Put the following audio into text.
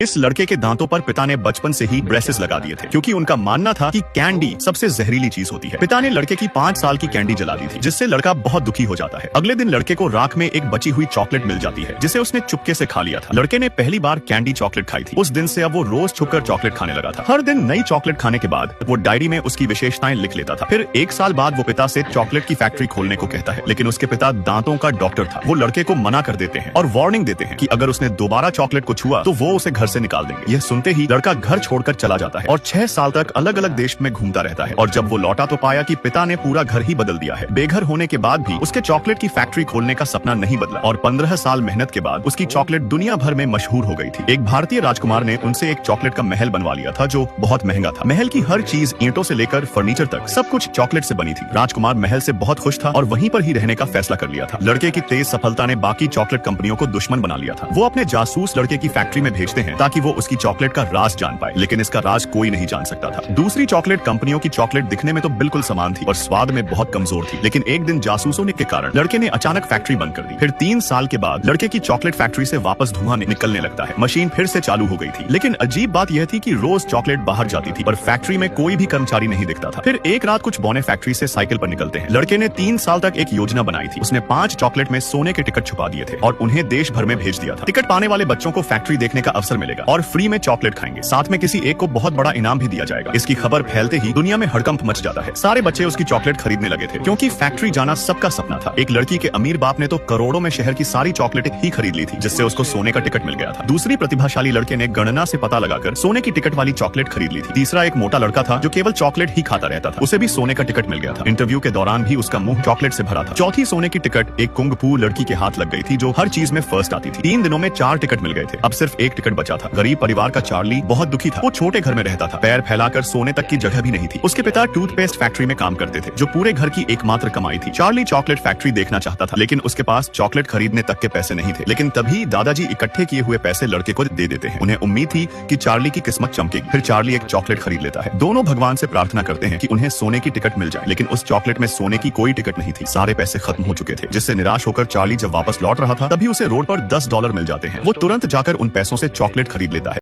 इस लड़के के दांतों पर पिता ने बचपन से ही ब्रेसेस लगा दिए थे क्योंकि उनका मानना था कि कैंडी सबसे जहरीली चीज होती है। पिता ने लड़के की 5 साल की कैंडी जला दी थी, जिससे लड़का बहुत दुखी हो जाता है। अगले दिन लड़के को राख में एक बची हुई चॉकलेट मिल जाती है, जिसे उसने चुपके से खा लिया था। लड़के ने पहली बार कैंडी चॉकलेट खाई थी। उस दिन से अब वो रोज छुपकर चॉकलेट खाने लगा था। हर दिन नई चॉकलेट खाने के बाद वो डायरी में उसकी विशेषताएं लिख लेता था। फिर 1 साल बाद वो पिता से चॉकलेट की फैक्ट्री खोलने को कहता है, लेकिन उसके पिता दांतों का डॉक्टर था। वो लड़के को मना कर देते हैं और वार्निंग देते हैं कि अगर उसने दोबारा चॉकलेट को छुआ तो वो उसे घर से निकाल देंगे। यह सुनते ही लड़का घर छोड़कर चला जाता है और 6 साल तक अलग अलग देश में घूमता रहता है। और जब वो लौटा तो पाया कि पिता ने पूरा घर ही बदल दिया है। बेघर होने के बाद भी उसके चॉकलेट की फैक्ट्री खोलने का सपना नहीं बदला और 15 साल मेहनत के बाद उसकी चॉकलेट दुनिया भर में मशहूर हो गई थी। एक भारतीय राजकुमार ने उनसे एक चॉकलेट का महल बनवा लिया था, जो बहुत महंगा था। महल की हर चीज ईंटों से लेकर फर्नीचर तक सब कुछ चॉकलेट से बनी थी। राजकुमार महल से बहुत खुश था और वहीं पर ही रहने का फैसला कर लिया था। लड़के की तेज सफलता ने बाकी चॉकलेट कंपनियों को दुश्मन बना लिया था। वो अपने जासूस लड़के की फैक्ट्री में भेजते हैं ताकि वो उसकी चॉकलेट का राज जान पाए, लेकिन इसका राज कोई नहीं जान सकता था। दूसरी चॉकलेट कंपनियों की चॉकलेट दिखने में तो बिल्कुल समान थी और स्वाद में बहुत कमजोर थी, लेकिन एक दिन जासूसों के कारण लड़के ने अचानक फैक्ट्री बंद कर दी। फिर 3 साल के बाद लड़के की चॉकलेट फैक्ट्री से वापस धुआं निकलने लगता है। मशीन फिर से चालू हो गई थी, लेकिन अजीब बात यह थी कि रोज चॉकलेट बाहर जाती थी पर फैक्ट्री में कोई भी कर्मचारी नहीं दिखता था। फिर एक रात कुछ बौने फैक्ट्री से साइकिल पर निकलते हैं। लड़के ने 3 साल तक एक योजना बनाई थी। उसने 5 चॉकलेट में सोने के टिकट छुपा दिए थे और उन्हें देश भर में भेज दिया था। टिकट पाने वाले बच्चों को फैक्ट्री देखने का अवसर मिलेगा और फ्री में चॉकलेट खाएंगे। साथ में किसी एक को बहुत बड़ा इनाम भी दिया जाएगा। इसकी खबर फैलते ही दुनिया में हड़कंप मच जाता है। सारे बच्चे उसकी चॉकलेट खरीदने लगे थे क्योंकि फैक्ट्री जाना सबका सपना था। एक लड़की के अमीर बाप ने तो करोड़ों में शहर की सारी चॉकलेटें ही खरीद ली थी, जिससे उसको सोने का टिकट मिल गया था। दूसरी प्रतिभाशाली लड़के ने गणना से पता लगाकर सोने की टिकट वाली चॉकलेट खरीद ली थी। तीसरा एक मोटा लड़का था जो केवल चॉकलेट ही खाता रहता था। उसे भी सोने का टिकट मिल गया था। इंटरव्यू के दौरान भी उसका मुंह चॉकलेट से भरा था। चौथी सोने की टिकट एक कुंग-फू लड़की के हाथ लग गई थी, जो हर चीज में फर्स्ट आती थी। 3 दिनों में 4 टिकट मिल गए थे। अब सिर्फ एक टिकट बचा था। गरीब परिवार का चार्ली बहुत दुखी था। वो छोटे घर में रहता था। पैर फैलाकर सोने तक की जगह भी नहीं थी। उसके पिता टूथपेस्ट फैक्ट्री में काम करते थे, जो पूरे घर की एकमात्र कमाई थी। चार्ली चॉकलेट फैक्ट्री देखना चाहता था, लेकिन उसके पास चॉकलेट खरीदने तक के पैसे नहीं थे। लेकिन तभी दादाजी इकट्ठे किए हुए पैसे लड़के को दे देते हैं। उन्हें उम्मीद थी कि चार्ली की किस्मत चमकेगी। फिर चार्ली एक चॉकलेट खरीद लेता है। दोनों भगवान से प्रार्थना करते हैं कि उन्हें सोने की टिकट मिल जाए, लेकिन उस चॉकलेट में सोने की कोई टिकट नहीं थी। सारे पैसे खत्म हो चुके थे, जिससे निराश होकर चार्ली जब वापस लौट रहा था तभी उसे रोड पर $10 मिल जाते हैं। वो तुरंत जाकर उन पैसों से चॉकलेट खरीद लेता है।